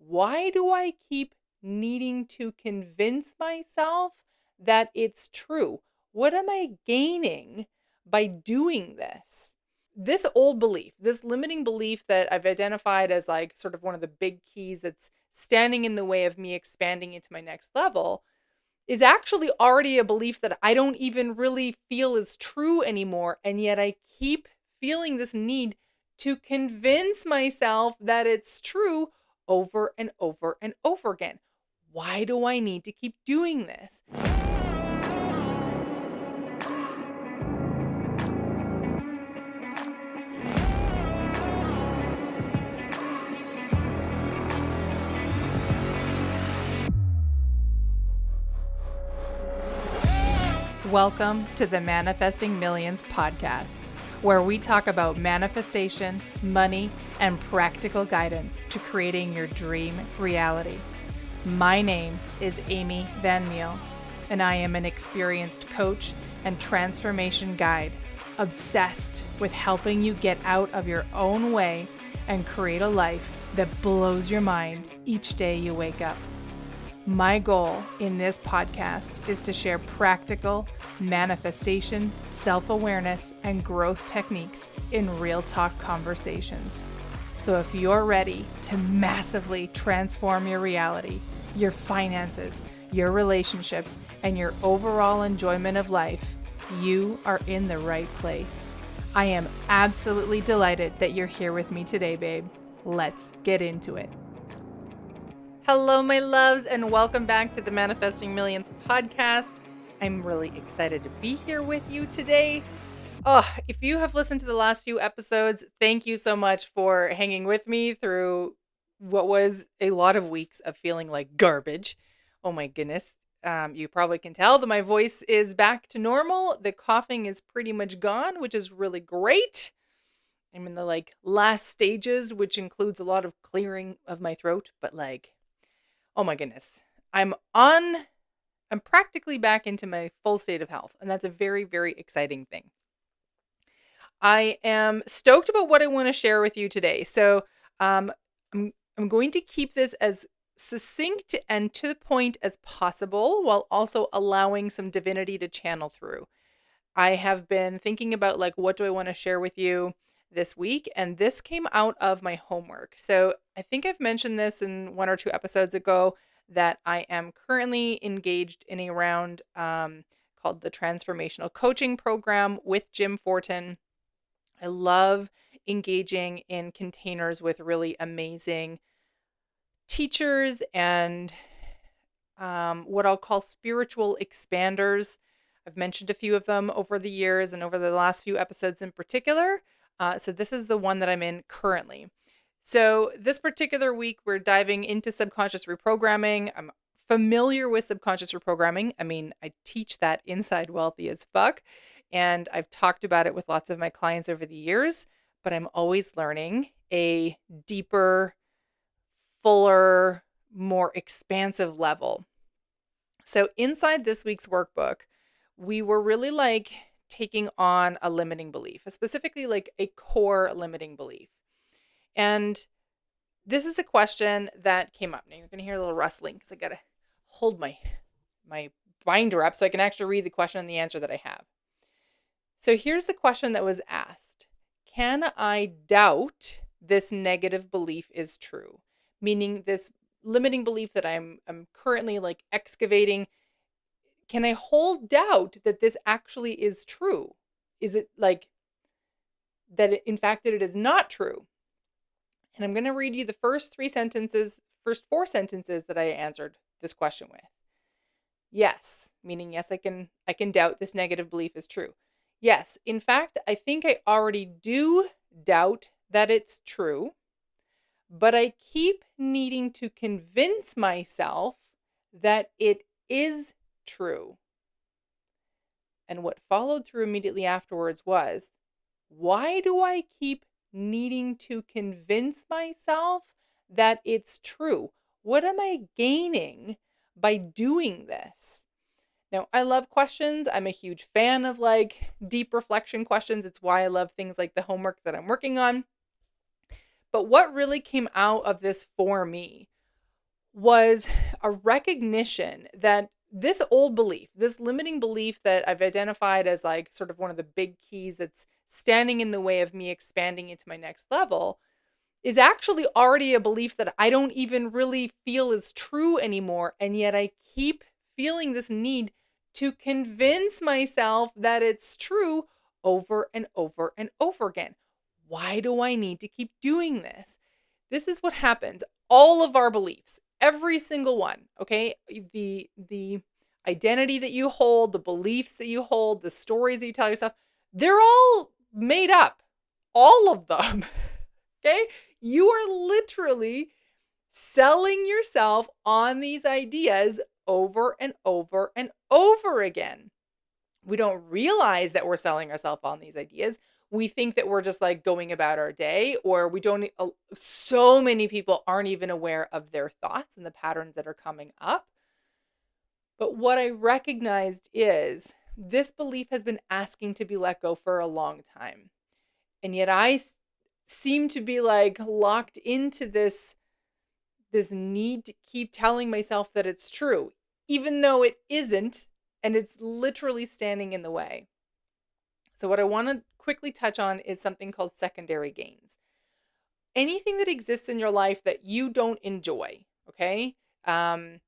Why do I keep needing to convince myself that it's true? What am I gaining by doing this? This old belief, this limiting belief that I've identified as like sort of one of the big keys that's standing in the way of me expanding into my next level is actually already a belief that I don't even really feel is true anymore. And yet I keep feeling this need to convince myself that it's true over and over and over again. Why do I need to keep doing this? Welcome to the Manifesting Millions podcast, where we talk about manifestation, money, and practical guidance to creating your dream reality. My name is Amy Van Meel, and I am an experienced coach and transformation guide, obsessed with helping you get out of your own way and create a life that blows your mind each day you wake up. My goal in this podcast is to share practical manifestation, self-awareness, and growth techniques in real talk conversations. So if you're ready to massively transform your reality, your finances, your relationships, and your overall enjoyment of life, you are in the right place. I am absolutely delighted that you're here with me today, babe. Let's get into it. Hello, my loves, and welcome back to the Manifesting Millions podcast. I'm really excited to be here with you today. Oh, if you have listened to the last few episodes, thank you so much for hanging with me through what was a lot of weeks of feeling like garbage. Oh my goodness. You probably can tell that my voice is back to normal. The coughing is pretty much gone, which is really great. I'm in the last stages, which includes a lot of clearing of my throat, but oh my goodness. I'm practically back into my full state of health, and that's a very, very exciting thing. I am stoked about what I want to share with you today. So, I'm going to keep this as succinct and to the point as possible while also allowing some divinity to channel through. I have been thinking about what do I want to share with you this week, and this came out of my homework. So I think I've mentioned this in one or two episodes ago that I am currently engaged in a round called the Transformational Coaching Program with Jim Fortin. I love engaging in containers with really amazing teachers and what I'll call spiritual expanders. I've mentioned a few of them over the years and over the last few episodes in particular. So this is the one that I'm in currently. So this particular week, we're diving into subconscious reprogramming. I'm familiar with subconscious reprogramming. I mean, I teach that inside Wealthy as Fuck, and I've talked about it with lots of my clients over the years, but I'm always learning a deeper, fuller, more expansive level. So inside this week's workbook, we were really taking on a limiting belief, specifically a core limiting belief. And this is a question that came up. Now you're going to hear a little rustling because I got to hold my binder up so I can actually read the question and the answer that I have. So here's the question that was asked. Can I doubt this negative belief is true? Meaning this limiting belief that I'm currently excavating. Can I hold doubt that this actually is true? Is it that in fact that it is not true? And I'm going to read you the first four sentences that I answered this question with. Yes, meaning yes, I can doubt this negative belief is true. Yes, in fact, I think I already do doubt that it's true, but I keep needing to convince myself that it is true. And what followed through immediately afterwards was, why do I keep needing to convince myself that it's true? What am I gaining by doing this? Now, I love questions. I'm a huge fan of deep reflection questions. It's why I love things like the homework that I'm working on. But what really came out of this for me was a recognition that this old belief, this limiting belief that I've identified as like sort of one of the big keys that's standing in the way of me expanding into my next level, is actually already a belief that I don't even really feel is true anymore. And yet I keep feeling this need to convince myself that it's true over and over and over again. Why do I need to keep doing this? This is what happens. All of our beliefs, every single one, okay? The identity that you hold, the beliefs that you hold, the stories that you tell yourself, they're all made up. All of them. Okay? You are literally selling yourself on these ideas over and over and over again. We don't realize that we're selling ourselves on these ideas. We think that we're just like going about our day, or we don't. So many people aren't even aware of their thoughts and the patterns that are coming up. But what I recognized is this belief has been asking to be let go for a long time. And yet seem to be like locked into this need to keep telling myself that it's true, even though it isn't, and it's literally standing in the way. So what I want to quickly touch on is something called secondary gains. Anything that exists in your life that you don't enjoy, okay? Um,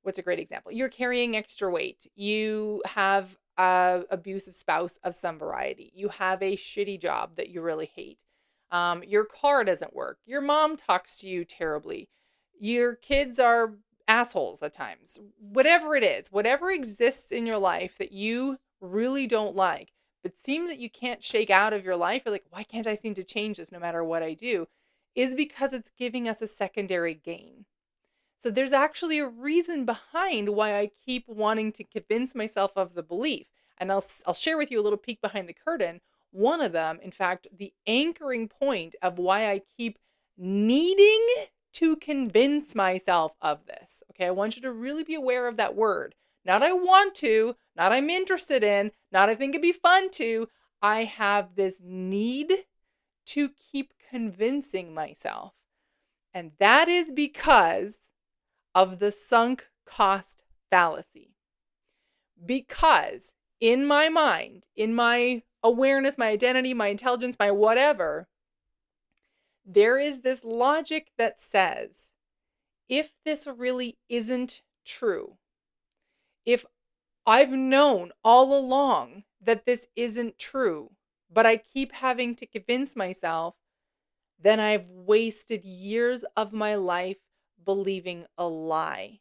what's a great example? You're carrying extra weight. You have a abusive spouse of some variety. You have a shitty job that you really hate. Your car doesn't work. Your mom talks to you terribly. Your kids are assholes at times. Whatever it is, whatever exists in your life that you really don't like, but seem that you can't shake out of your life, you're like, why can't I seem to change this no matter what I do? Is because it's giving us a secondary gain. So there's actually a reason behind why I keep wanting to convince myself of the belief. And I'll share with you a little peek behind the curtain. One of them, in fact, the anchoring point of why I keep needing to convince myself of this. Okay, I want you to really be aware of that word. Not I want to, not I'm interested in, not I think it'd be fun to. I have this need to keep convincing myself. And that is because of the sunk cost fallacy. Because in my mind, in my awareness, my identity, my intelligence, my whatever, there is this logic that says, if this really isn't true, if I've known all along that this isn't true, but I keep having to convince myself, then I've wasted years of my life believing a lie.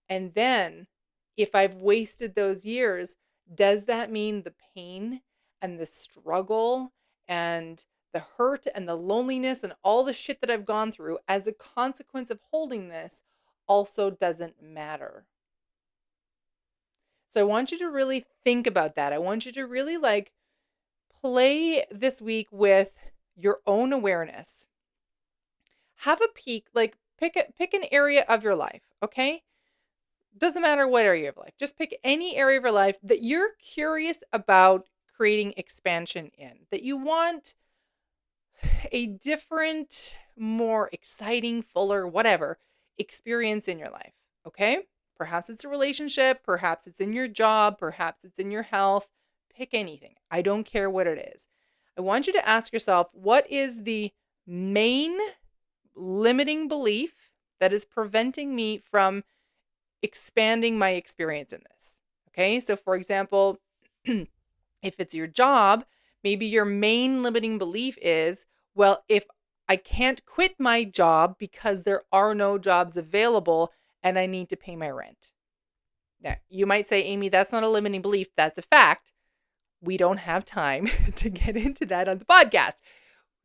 And then, if I've wasted those years, does that mean the pain and the struggle and the hurt and the loneliness and all the shit that I've gone through as a consequence of holding this also doesn't matter? So I want you to really think about that. I want you to really like play this week with your own awareness. Have a peek, like pick an area of your life, okay? Doesn't matter what area of life. Just pick any area of your life that you're curious about creating expansion in, that you want a different, more exciting, fuller, whatever experience in your life. Okay? Perhaps it's a relationship, perhaps it's in your job, perhaps it's in your health. Pick anything. I don't care what it is. I want you to ask yourself, what is the main limiting belief that is preventing me from expanding my experience in this? Okay, so for example, if it's your job, maybe your main limiting belief is, well, if I can't quit my job because there are no jobs available and I need to pay my rent. Now, you might say, Amy, that's not a limiting belief. That's a fact. We don't have time to get into that on the podcast.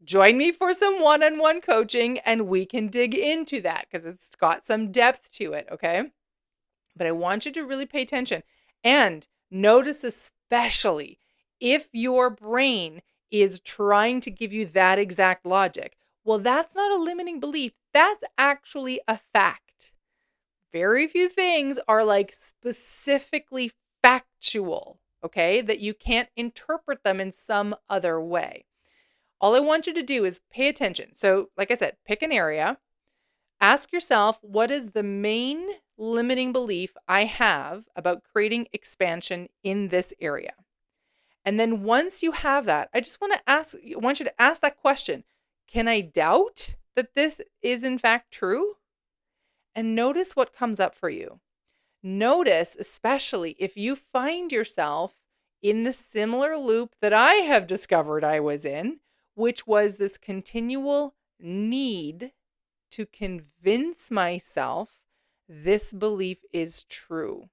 Join me for some one-on-one coaching and we can dig into that because it's got some depth to it. Okay. But I want you to really pay attention and notice, especially if your brain is trying to give you that exact logic. Well, that's not a limiting belief. That's actually a fact. Very few things are like specifically factual, okay, that you can't interpret them in some other way. All I want you to do is pay attention. So, like I said, pick an area. Ask yourself, what is the main limiting belief I have about creating expansion in this area? And then once you have that, I want you to ask that question. Can I doubt that this is in fact true? And notice what comes up for you. Notice, especially if you find yourself in the similar loop that I have discovered I was in, which was this continual need to convince myself this belief is true.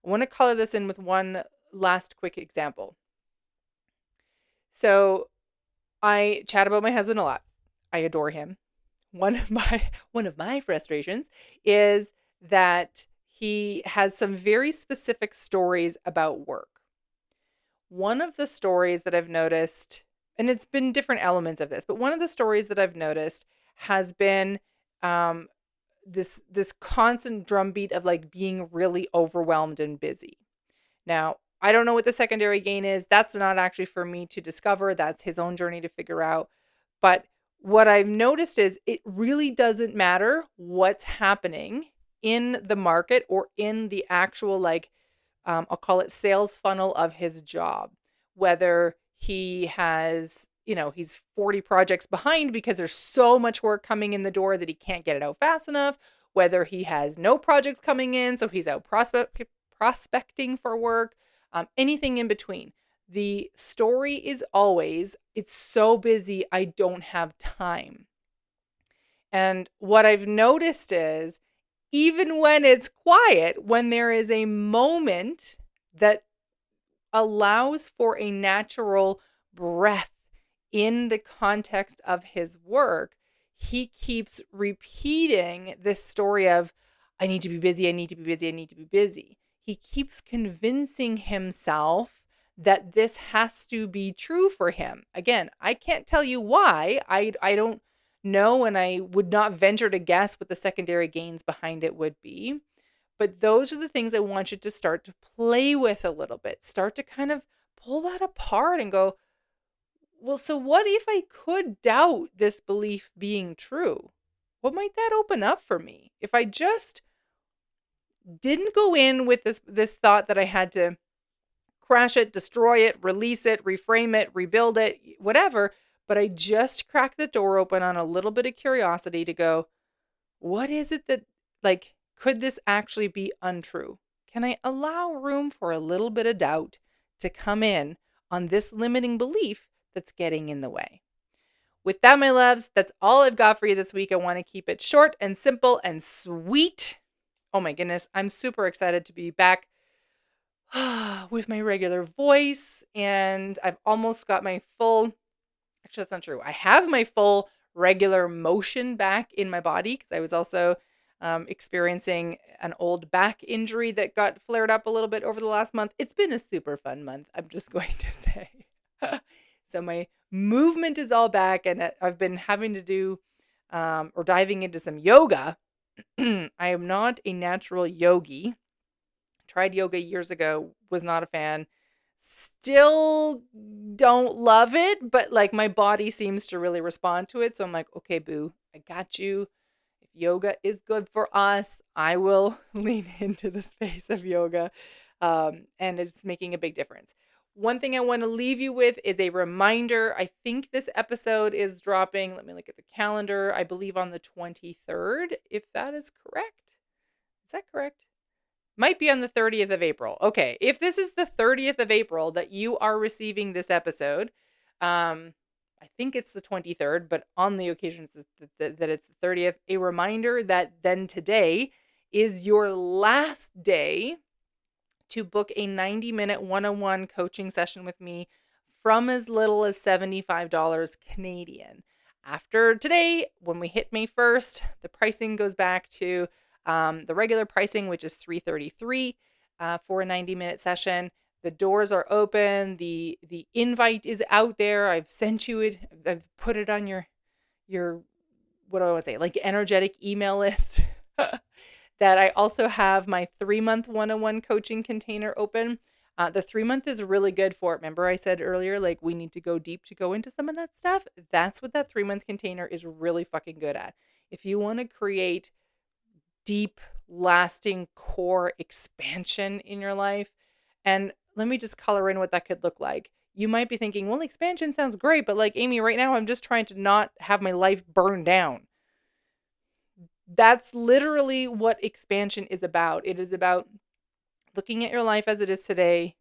I want to color this in with one last quick example. So I chat about my husband a lot. I adore him. One of my frustrations is that he has some very specific stories about work. One of the stories that I've noticed, and it's been different elements of this, but one of the stories that I've noticed has been um, this constant drumbeat of like being really overwhelmed and busy. Now, I don't know what the secondary gain is. That's not actually for me to discover. That's his own journey to figure out. But what I've noticed is it really doesn't matter what's happening in the market or in the actual, like, I'll call it sales funnel of his job, whether he has, he's 40 projects behind because there's so much work coming in the door that he can't get it out fast enough, whether he has no projects coming in, so he's out prospecting for work, anything in between. The story is always, it's so busy, I don't have time. And what I've noticed is, even when it's quiet, when there is a moment that allows for a natural breath in the context of his work, he keeps repeating this story of, I need to be busy, I need to be busy, I need to be busy. He keeps convincing himself that this has to be true for him. Again, I can't tell you why. I don't know, and I would not venture to guess what the secondary gains behind it would be. But those are the things I want you to start to play with a little bit. Start to kind of pull that apart and go, well, so what if I could doubt this belief being true? What might that open up for me? If I just didn't go in with this thought that I had to crash it, destroy it, release it, reframe it, rebuild it, whatever, but I just cracked the door open on a little bit of curiosity to go, what is it that, like, could this actually be untrue? Can I allow room for a little bit of doubt to come in on this limiting belief that's getting in the way? With that, my loves, that's all I've got for you this week. I want to keep it short and simple and sweet. Oh my goodness, I'm super excited to be back with my regular voice, and I've almost got my full, actually, that's not true. I have my full regular motion back in my body because I was also experiencing an old back injury that got flared up a little bit over the last month. It's been a super fun month, I'm just going to say. So my movement is all back, and I've been having to do or diving into some yoga. I am not a natural yogi. Tried yoga years ago, was not a fan. Still don't love it, but, like, my body seems to really respond to it, so I'm like, "Okay, boo, I got you. If yoga is good for us, I will lean into the space of yoga," and it's making a big difference. One thing I wanna leave you with is a reminder. I think this episode is dropping, let me look at the calendar, I believe on the 23rd, if that is correct. Is that correct? Might be on the 30th of April. Okay, if this is the 30th of April that you are receiving this episode, I think it's the 23rd, but on the occasion that it's the 30th, a reminder that then today is your last day to book a 90-minute one-on-one coaching session with me from as little as $75 Canadian. After today, when we hit May 1st, the pricing goes back to the regular pricing, which is $333 for a 90-minute session. The doors are open. The invite is out there. I've sent you it. I've put it on your what do I want to say? Like, energetic email list. That I also have my 3-month one-on-one coaching container open. The 3-month is really good for it. Remember I said earlier, like, we need to go deep to go into some of that stuff? That's what that 3-month container is really fucking good at. if you want to create deep, lasting core expansion in your life, and let me just color in what that could look like. You might be thinking, well, expansion sounds great, but like Amy, right now I'm just trying to not have my life burn down. That's literally what expansion is about. It is about looking at your life as it is today,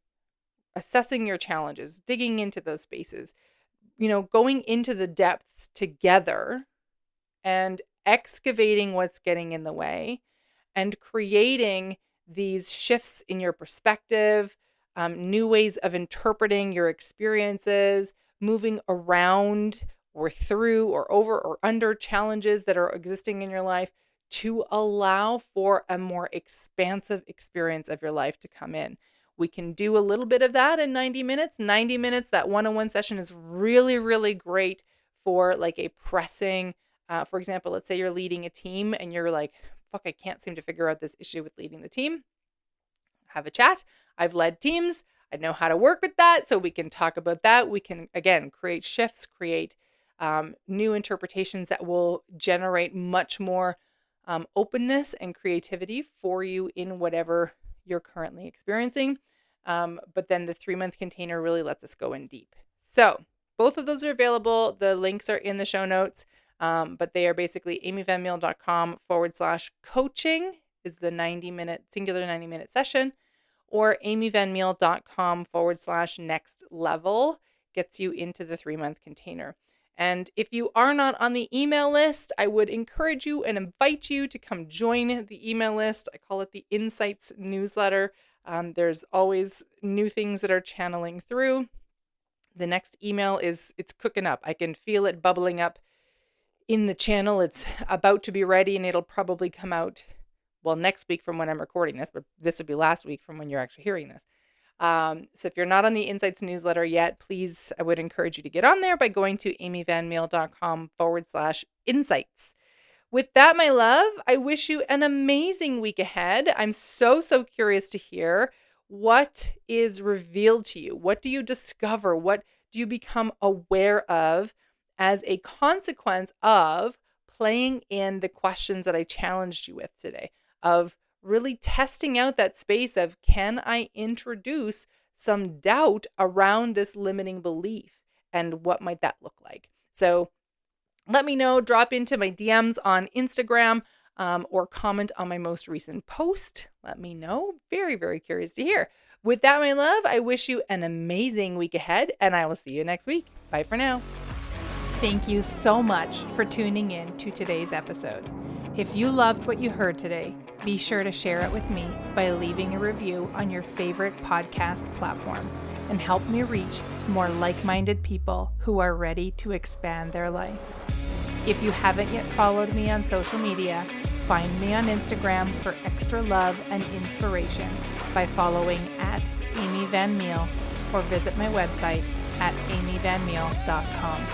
assessing your challenges, digging into those spaces, going into the depths together and excavating what's getting in the way and creating these shifts in your perspective, new ways of interpreting your experiences, moving around or through or over or under challenges that are existing in your life to allow for a more expansive experience of your life to come in. We can do a little bit of that in 90 minutes. 90 minutes, that one-on-one session is really, really great for like a pressing, for example, let's say you're leading a team and you're like, fuck, I can't seem to figure out this issue with leading the team. Have a chat. I've led teams. I know how to work with that. So we can talk about that. We can, again, create shifts, create new interpretations that will generate much more openness and creativity for you in whatever you're currently experiencing. But then the 3-month container really lets us go in deep. So both of those are available. The links are in the show notes. But they are basically amyvanmeal.com/coaching is the 90-minute, singular 90-minute session, or amyvanmeal.com/next level gets you into the 3-month container. And if you are not on the email list, I would encourage you and invite you to come join the email list. I call it the Insights newsletter. There's always new things that are channeling through. The next email it's cooking up. I can feel it bubbling up in the channel. It's about to be ready and it'll probably come out, well, next week from when I'm recording this, but this would be last week from when you're actually hearing this. So if you're not on the Insights newsletter yet, please, I would encourage you to get on there by going to amyvanmeal.com/insights. With that, my love, I wish you an amazing week ahead. I'm so, so curious to hear what is revealed to you. What do you discover? What do you become aware of as a consequence of playing in the questions that I challenged you with today, of really testing out that space of, can I introduce some doubt around this limiting belief, and what might that look like? So let me know, drop into my DMs on Instagram, or comment on my most recent post. Let me know. Very, very curious to hear. With that, my love, I wish you an amazing week ahead, and I will see you next week. Bye for now. Thank you so much for tuning in to today's episode. If you loved what you heard today, be sure to share it with me by leaving a review on your favorite podcast platform and help me reach more like-minded people who are ready to expand their life. If you haven't yet followed me on social media, find me on Instagram for extra love and inspiration by following @AmyVanMeal or visit my website at amyvanmeal.com.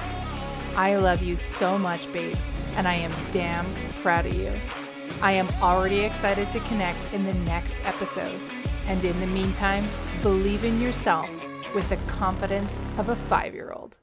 I love you so much, babe, and I am damn proud of you. I am already excited to connect in the next episode. And in the meantime, believe in yourself with the confidence of a 5-year-old.